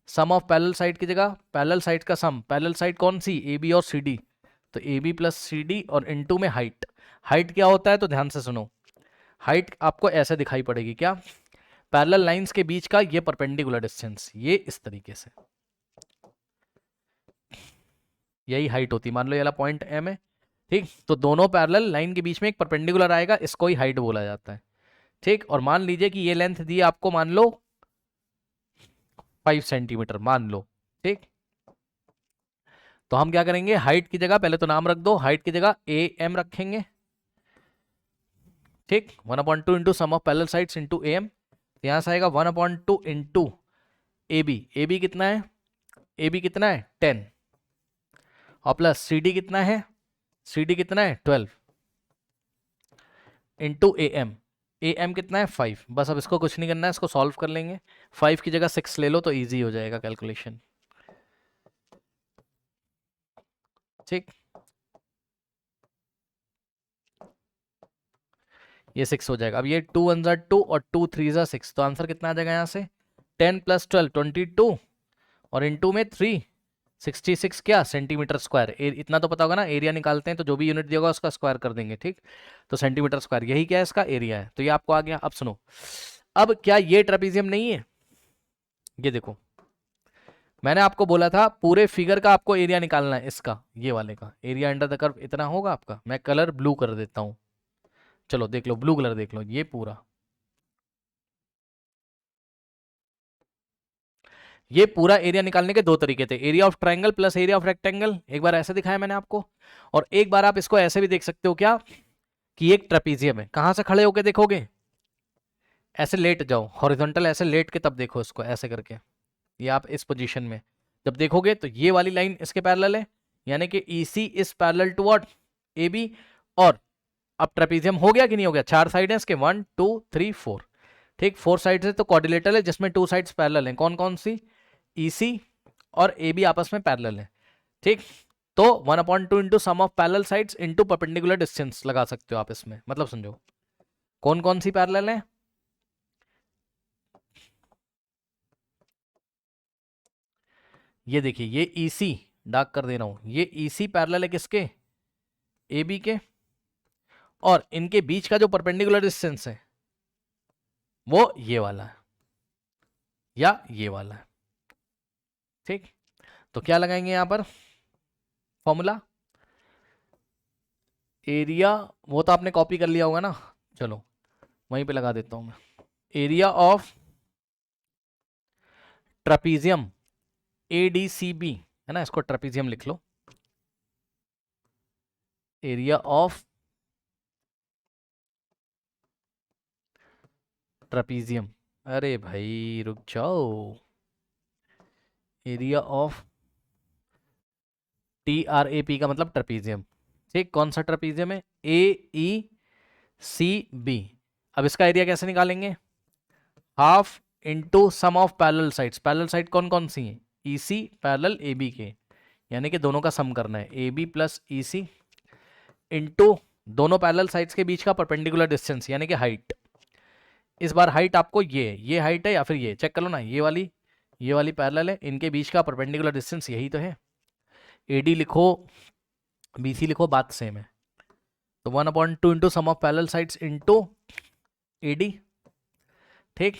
sum of parallel side की जगह पैरेलल साइड का सम, पैरेलल साइड कौन सी, ए बी और सी डी, तो A B plus C D, और इंटू में हाइट। हाइट क्या होता है, तो ध्यान से सुनो, हाइट आपको ऐसे दिखाई पड़ेगी क्या, पैरेलल लाइंस के बीच का ये परपेंडिकुलर डिस्टेंस, ये इस तरीके से, यही हाइट होती है। मान लो ये वाला पॉइंट एम है, ठीक। तो दोनों पैरेलल लाइन के बीच में एक परपेंडिकुलर आएगा, इसको ही हाइट बोला जाता है, ठीक। और मान लीजिए कि ये लेंथ दी आपको, मान लो 5 सेंटीमीटर मान लो, ठीक। तो हम क्या करेंगे, हाइट की जगह पहले तो नाम रख दो, हाइट की जगह ए एम रखेंगे, ठीक। 1/2 into sum of parallel sides into A M, यहां से आएगा 1/2 into A B, A B कितना है, ए बी कितना है 10, और प्लस सी डी कितना है, सी डी कितना है 12 into A M, A M कितना है 5। बस अब इसको कुछ नहीं करना है, इसको सॉल्व कर लेंगे। 5 की जगह 6 ले लो तो इजी हो जाएगा कैलकुलेशन, ठीक। ये 6 हो जाएगा। अब ये 2 1 ज़ा 2 और 2 3 ज़ा 6, तो आंसर कितना आ जाएगा यहाँ से, 10 + 12 22, और इंटू में 3 66 क्या सेंटीमीटर स्क्वायर। इतना तो पता होगा ना, एरिया निकालते हैं तो जो भी यूनिट दिया होगा उसका स्क्वायर कर देंगे, ठीक। तो सेंटीमीटर स्क्वायर, यही क्या है, इसका एरिया है। तो ये आपको आ गया। अब सुनो, अब क्या ये ट्रेपीजियम नहीं है, ये देखो मैंने आपको बोला था पूरे फिगर का आपको एरिया निकालना है, इसका ये वाले का एरिया अंडर द कर्व इतना होगा आपका। मैं कलर ब्लू कर देता हूं, चलो देख लो, ब्लू कलर देख लो, ये पूरा, ये पूरा एरिया निकालने के दो तरीके थे, area of triangle plus area of rectangle. एक बार ऐसे दिखाया मैंने आपको, और एक बार आप इसको ऐसे भी देख सकते हो क्या, कि एक ट्रेपीजियम है। कहां से खड़े होके देखोगे, ऐसे लेट जाओ हॉरिजॉन्टल, ऐसे लेट के तब देखो इसको, ऐसे करके, ये आप इस पोजीशन में जब देखोगे तो ये वाली लाइन इसके पैरेलल है, यानी कि EC is parallel to what, AB। और अब ट्रेपीजियम हो गया कि नहीं हो गया, 4 साइड है इसके, 1 2 3 4, ठीक। 4 साइड है तो क्वाड्रिलेटरल है जिसमें 2 साइड्स पैरेलल हैं, कौन कौन सी, EC और AB आपस में पैरेलल है, ठीक। तो 1/2 into sum of parallel sides into perpendicular distance लगा सकते हो आप इसमें। मतलब समझो कौन कौन सी पैरेलल है, ये देखिए, ये EC डार्क कर दे रहा हूं, ये EC पैरेलल है किसके, AB के, और इनके बीच का जो परपेंडिकुलर डिस्टेंस है वो ये वाला है या ये वाला है, ठीक। तो क्या लगाएंगे यहां पर फॉर्मूला, एरिया, वो तो आपने कॉपी कर लिया होगा ना, चलो वहीं पे लगा देता हूं मैं, एरिया ऑफ ट्रेपीजियम ADCB है ना, इसको ट्रेपीजियम लिख लो, एरिया ऑफ ट्रेपीजियम, अरे भाई रुक जाओ, एरिया ऑफ TRAP का मतलब ट्रेपीजियम, ठीक। कौन सा ट्रेपीजियम है, AECB। अब इसका एरिया कैसे निकालेंगे, half into sum of parallel sides, parallel side कौन कौन सी है, EC पैरेलल AB के, यानी कि दोनों का सम करना है, AB प्लस EC इंटू दोनों पैरेलल साइड्स के बीच का परपेंडिकुलर डिस्टेंस यानी कि हाइट। इस बार हाइट आपको ये हाइट है या फिर ये चेक कर लो ना, ये वाली ये वाली पैरेलल है, इनके बीच का परपेंडिकुलर डिस्टेंस यही तो है। AD लिखो, BC लिखो, बात सेम है। तो 1/2 into sum of parallel sides into AD, ठीक।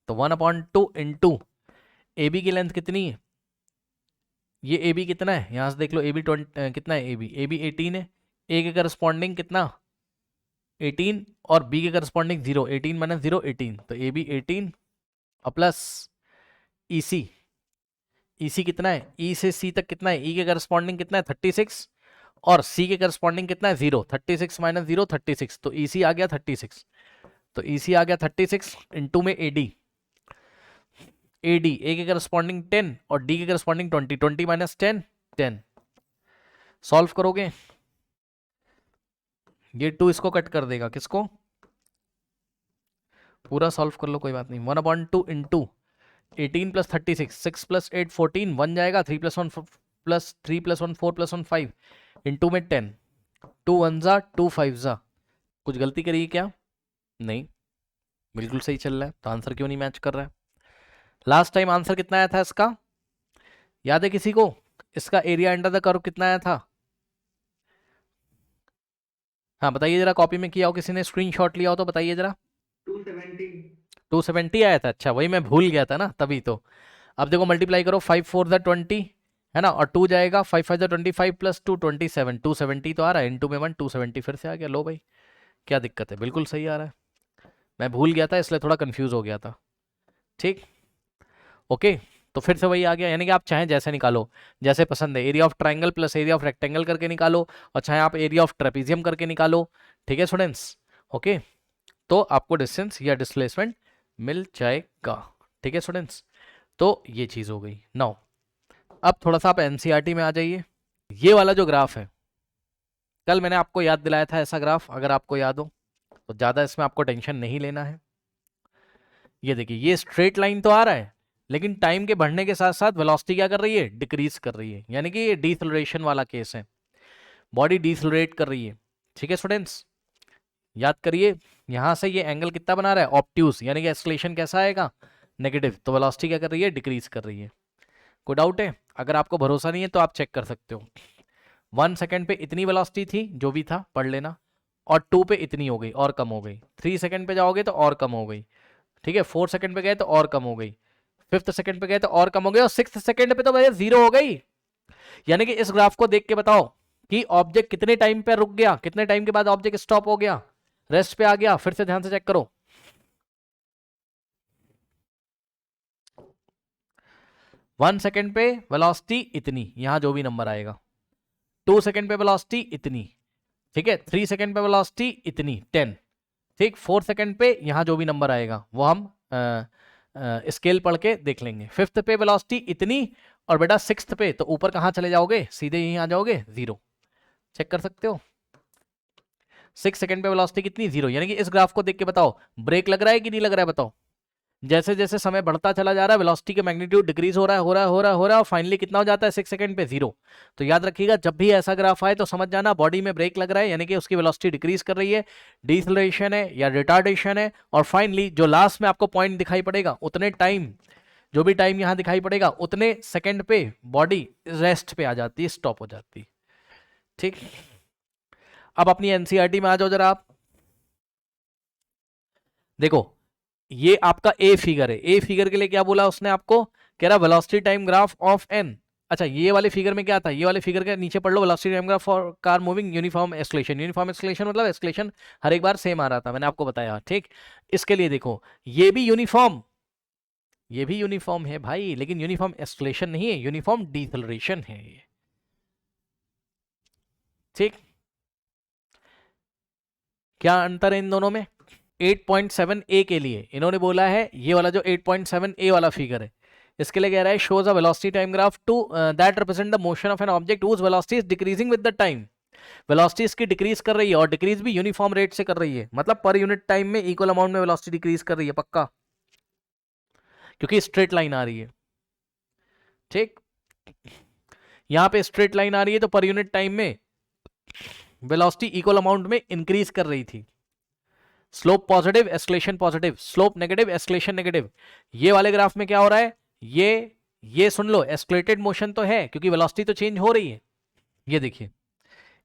तो 1/2 इंटू AB की लेंथ कितनी है, ये AB कितना है, यहां से देख लो AB 20 कितना है, AB 18 है। A के करस्पॉन्डिंग कितना 18 और B के करस्पॉन्डिंग 0, 18 माइनस 0 18, तो AB 18 और प्लस EC कितना है, E से C तक कितना है, E के करस्पॉन्डिंग कितना है 36 और C के करस्पॉन्डिंग कितना है 0, 36 माइनस 0 36, तो EC आ गया 36। तो EC आ गया 36 इंटू में AD A के करस्पॉन्डिंग 10 और D के करस्पॉन्डिंग 20, 20 माइनस 10 10। सॉल्व करोगे ये 2 इसको कट कर देगा, किसको, पूरा सॉल्व कर लो कोई बात नहीं। 1/2 इंटू 18 प्लस 36, 6 प्लस 8 14, 1 जाएगा, 3 plus 1 plus 3 plus 1 4 plus 1 5 into में 10, 2 1 जा 2 5 जा। कुछ गलती करी क्या, नहीं, बिल्कुल सही चल रहा है, तो आंसर क्यों नहीं मैच कर रहा है। लास्ट टाइम आंसर कितना आया था इसका, याद है किसी को, इसका एरिया अंडर द कर्व कितना आया था, हाँ बताइए जरा, कॉपी में किया हो किसी ने, स्क्रीनशॉट लिया हो तो बताइए जरा। 270 आया था, अच्छा वही मैं भूल गया था ना तभी तो। अब देखो मल्टीप्लाई करो, 5 4 द 20 है ना, और 2 जाएगा, 5 5 द 25 प्लस 2 27, 270 तो आ रहा है, इंटू में 1 270 फिर से आ गया। लो भाई क्या दिक्कत है, बिल्कुल सही आ रहा है, मैं भूल गया था इसलिए थोड़ा कंफ्यूज हो गया था, ठीक। ओके, तो फिर से वही आ गया, यानी कि आप चाहें जैसे निकालो, जैसे पसंद है, area of triangle plus area of rectangle करके निकालो, और चाहे आप एरिया ऑफ ट्रेपीजियम करके निकालो, ठीक है स्टूडेंट्स। ओके, तो आपको डिस्टेंस या डिस्प्लेसमेंट मिल जाएगा, ठीक है स्टूडेंट्स। तो ये चीज हो गई। नाउ अब थोड़ा सा आप एनसीईआरटी में आ जाइए। ये वाला जो ग्राफ है, कल मैंने आपको याद दिलाया था ऐसा ग्राफ, अगर आपको याद हो तो ज्यादा इसमें आपको टेंशन नहीं लेना है। ये देखिए, ये स्ट्रेट लाइन तो आ रहा है, लेकिन टाइम के बढ़ने के साथ साथ वेलोसिटी क्या कर रही है, डिक्रीज कर रही है, यानी कि ये डिसलेरेशन वाला केस है, बॉडी डिसलरेट कर रही है, ठीक है स्टूडेंट्स। याद करिए, यहां से ये एंगल कितना बना रहा है, ऑब्ट्यूज, यानी कि एक्सलेशन कैसा आएगा, नेगेटिव, तो वेलोसिटी क्या कर रही है, डिक्रीज कर रही है। कोई डाउट है, अगर आपको भरोसा नहीं है तो आप चेक कर सकते हो। 1 सेकंड पे इतनी वेलोसिटी थी, जो भी था पढ़ लेना, और 2 पे इतनी हो गई और कम हो गई, 3 सेकंड पे जाओगे तो और कम हो गई, ठीक है, 4 सेकंड पे गए तो और कम हो गई, 5th सेकंड पे गए तो और कम हो गई, और 6th सेकंड पे तो भैया 0 हो गई। यानी कि इस ग्राफ को देख के बताओ कि ऑब्जेक्ट कितने टाइम पे रुक गया, कितने टाइम के बाद ऑब्जेक्ट स्टॉप हो गया, रेस्ट पे आ गया। फिर से ध्यान से चेक करो, 1 सेकंड पे वेलोसिटी इतनी, यहां जो भी नंबर आएगा, 2 सेकंड पे वेलोसिटी इतनी, ठीक है, 3 सेकंड पे वेलोसिटी इतनी 10, ठीक, 4 सेकंड पे यहां जो भी नंबर आएगा वो हम स्केल पढ़ के देख लेंगे। 5th पे वेलोसिटी इतनी, और बेटा 6th पे तो ऊपर कहां चले जाओगे, सीधे यहीं आ जाओगे 0, चेक कर सकते हो। 6 सेकंड पे वेलोसिटी कितनी, 0, यानी कि इस ग्राफ को देख के बताओ ब्रेक लग रहा है कि नहीं लग रहा है, बताओ। जैसे जैसे समय बढ़ता चला जा रहा है, वेलोसिटी का मैग्नीट्यूड डिक्रीज हो रहा है, हो रहा है, हो रहा है, हो रहा है, और फाइनली कितना हो जाता है, 6 सेकंड पे 0। तो याद रखिएगा, जब भी ऐसा ग्राफ आए तो समझ जाना बॉडी में ब्रेक लग रहा है, यानी कि उसकी वेलोसिटी डिक्रीज कर रही है, डिसलेरेशन है या रिटार्डेशन है, और फाइनली जो लास्ट में आपको पॉइंट दिखाई पड़ेगा, उतने टाइम, जो भी टाइम यहां दिखाई पड़ेगा, उतने सेकंड पे बॉडी रेस्ट पे आ जाती है, स्टॉप हो जाती है, ठीक। अब अपनी एनसीईआरटी में आ जाओ जरा आप, देखो ये आपका ए फिगर है, ए फिगर के लिए क्या बोला उसने आपको, कह रहा velocity time graph of an. अच्छा, ये वाले फिगर में क्या था, ये वाले फिगर के नीचे पढ़ लो, velocity time graph for car moving uniform acceleration. Uniform acceleration मतलब एक्सलेशन हर एक बार सेम आ रहा था, मैंने आपको बताया, ठीक। इसके लिए देखो, ये भी यूनिफॉर्म, ये भी यूनिफॉर्म है भाई, लेकिन यूनिफॉर्म एक्सलेशन नहीं है, यूनिफॉर्म डिसलेरेशन है ये, ठीक। क्या अंतर है इन दोनों में, 8.7 ए के लिए इन्होंने बोला है, ये वाला जो 8.7 ए वाला फिगर है, इसके लिए कह रहा है shows a velocity time graph to that represent the motion of an object whose velocity is decreasing with the time. Velocity इसकी डिक्रीज कर रही है, और डिक्रीज भी यूनिफॉर्म रेट से कर रही है, मतलब पर यूनिट टाइम में इक्वल अमाउंट में वेलोसिटी डिक्रीज कर रही है, पक्का, क्योंकि स्ट्रेट लाइन आ रही है, ठीक। यहां पे स्ट्रेट लाइन आ रही है तो पर यूनिट टाइम में वेलोसिटी इक्वल अमाउंट में इंक्रीज कर रही थी। Slope positive, escalation positive, slope negative, escalation negative. ये वाले ग्राफ में क्या हो रहा है, ये सुन लो, एस्केलेटेड मोशन तो है क्योंकि वेलोसिटी तो चेंज हो रही है। ये देखिए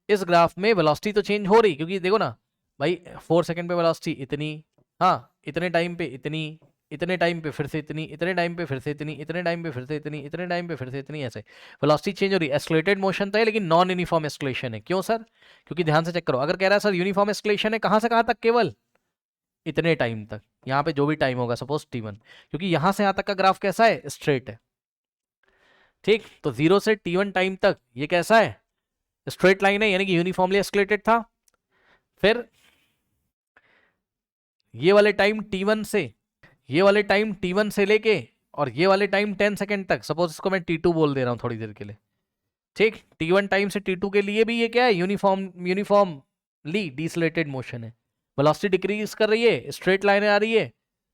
इस ग्राफ में वेलोसिटी तो चेंज हो रही, क्योंकि देखो ना भाई 4 सेकंड पे वेलोसिटी इतनी, हाँ इतने टाइम पे इतनी, इतने टाइम पे फिर से इतनी, इतने टाइम पे फिर से इतनी, इतने टाइम पे फिर से इतनी, इतने टाइम पे फिर से इतनी, ऐसे वेलोसिटी चेंज हो रही है। एस्केलेटेड मोशन तो है लेकिन नॉन यूनिफॉर्म एस्केलेशन है। क्यों सर? क्योंकि ध्यान से चेक करो, अगर कह रहा है सर यूनिफॉर्म एस्केलेशन है कहाँ से कहाँ तक, केवल इतने टाइम तक, यहाँ पे जो भी टाइम होगा सपोज t1, क्योंकि यहाँ से यहाँ तक का ग्राफ कैसा है, स्ट्रेट है। ठीक, तो 0 से t1 टाइम तक ये कैसा है, स्ट्रेट लाइन है, यानी कि यूनिफॉर्मली एस्केलेटेड था। फिर ये वाले टाइम t1 से, ये वाले टाइम t1 से लेके और ये वाले टाइम 10 सेकंड तक, सपोज इसको मैं t2 बोल दे रहा हूं थोड़ी देर के लिए। ठीक, t1 टाइम से t2 के लिए भी ये क्या है, यूनिफॉर्मली डिसलेटेड मोशन है। वेलोसिटी डिक्रीज कर रही है, स्ट्रेट लाइन आ रही है,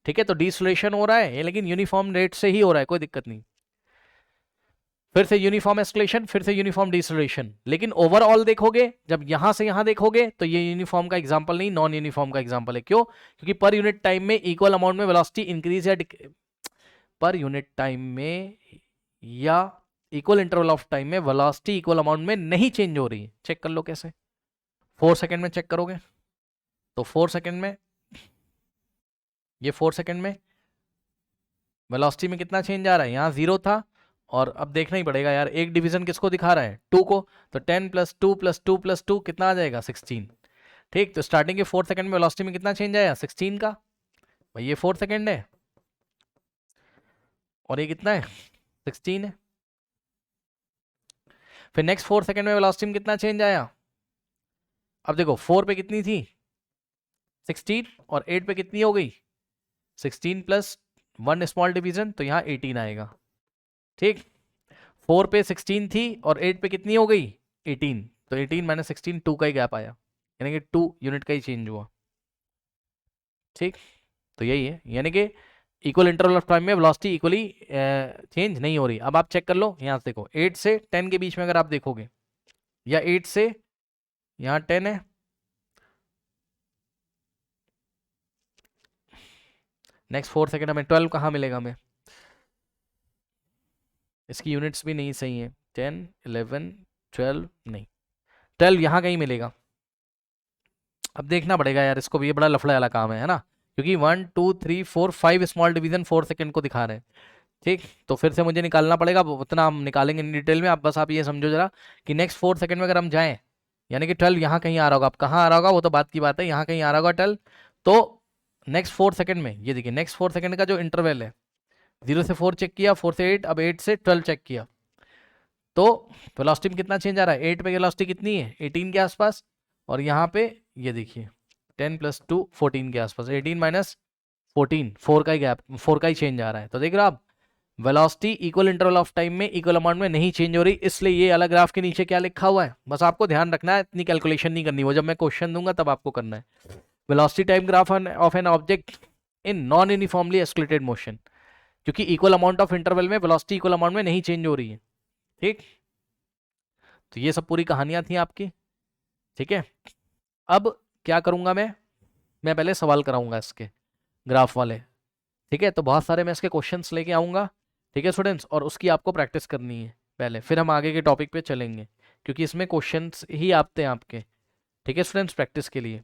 ठीक है, तो डिसलेशन हो रहा है, लेकिन यूनिफॉर्म रेट से ही हो रहा है, कोई दिक्कत नहीं। फिर से यूनिफॉर्म एस्केलेशन, फिर से यूनिफॉर्म डिसलेशन, लेकिन ओवरऑल देखोगे, जब यहां से यहां देखोगे तो ये यूनिफॉर्म का एग्जांपल नहीं, नॉन यूनिफॉर्म का एग्जांपल है। क्यों? क्योंकि पर यूनिट टाइम में इक्वल अमाउंट में वेलोसिटी इंक्रीज या पर यूनिट टाइम में या इक्वल इंटरवल ऑफ टाइम में वेलोसिटी इक्वल अमाउंट में नहीं चेंज हो रही है। चेक कर लो कैसे, 4 सेकंड में चेक करोगे तो 4 सेकंड में, ये 4 सेकंड में वेलोसिटी में कितना चेंज आ रहा है, यहाँ 0 था, और अब देखना ही पड़ेगा यार, एक डिवीजन किसको दिखा रहा है, 2 को, तो 10 + 2 + 2 + 2 कितना आ जाएगा, 16। ठीक, तो स्टार्टिंग के 4 सेकंड में वेलोसिटी में कितना चेंज आया, 16 का, भाई ये 4 सेकंड है और ये कितना है, 16 है। फिर नेक्स्ट 4 सेकंड में वेलोसिटी में कितना चेंज आया, अब देखो 4 पे कितनी थी, 16, और 8 पे कितनी हो गई, 16 + 1 स्मॉल डिवीजन, तो यहाँ 18 आएगा। ठीक, 4 पे 16 थी और 8 पे कितनी हो गई, 18, तो 18 - 16 2 का ही गैप आया, यानी कि 2 यूनिट का ही चेंज हुआ। ठीक, तो यही है, यानी कि इक्वल इंटरवल ऑफ टाइम में वेलोसिटी इक्वली चेंज नहीं हो रही। अब आप चेक कर लो, यहाँ से देखो 8 से 10 के बीच में अगर आप देखोगे, या 8 से यहाँ 10 है, नेक्स्ट 4 सेकंड हमें 12 कहाँ मिलेगा, हमें इसकी यूनिट्स भी नहीं सही है, 10 11 12 नहीं, 12 यहाँ कहीं मिलेगा। अब देखना पड़ेगा यार इसको भी, ये बड़ा लफड़ा वाला काम है ना, क्योंकि 1 2 3 4 5 स्मॉल डिवीजन 4 सेकंड को दिखा रहे हैं। ठीक, तो फिर से मुझे निकालना पड़ेगा, उतना हम निकालेंगे डिटेल में, आप बस आप ये समझो जरा कि नेक्स्ट 4 सेकंड में अगर हम जाएं, यानी कि 12 यहाँ कहीं आ रहा होगा, अब कहाँ आ रहा होगा वो तो बात की बात है, यहाँ कहीं आ रहा होगा 12, तो नेक्स्ट 4 सेकंड में ये देखिए, नेक्स्ट 4 सेकंड का जो इंटरवल है, 0 से 4 चेक किया, 4 से 8, अब 8 से 12 चेक किया, तो वेलोसिटी में कितना चेंज आ रहा है, 8 पे वेलोसिटी कितनी है, 18 के आसपास, और यहाँ पे ये देखिए 10 + 2 14 के आसपास, 18 - 14, 4 का ही गैप, 4 का ही चेंज आ रहा है। तो देख रहे हो आप, velocity equal interval of time में इक्वल अमाउंट में नहीं चेंज हो रही, इसलिए ये अलग ग्राफ के नीचे क्या लिखा हुआ है, बस आपको ध्यान रखना है, इतनी कैलकुलेशन नहीं करनी, वो जब मैं क्वेश्चन दूंगा तब आपको करना है। Velocity time graph of an object in non uniformly escalated motion, क्योंकि इक्वल अमाउंट ऑफ इंटरवल में वेलोसिटी इक्वल अमाउंट में नहीं चेंज हो रही है। ठीक, तो ये सब पूरी कहानियां थी आपकी। ठीक है, अब क्या करूंगा मैं पहले सवाल कराऊंगा इसके ग्राफ वाले। ठीक है, तो बहुत सारे मैं इसके क्वेश्चंस लेके आऊंगा। ठीक है स्टूडेंट्स, और उसकी आपको प्रैक्टिस करनी है पहले, फिर हम आगे के टॉपिक पे चलेंगे, क्योंकि इसमें क्वेश्चंस ही आते हैं आपके। ठीक है स्टूडेंट्स, प्रैक्टिस के लिए।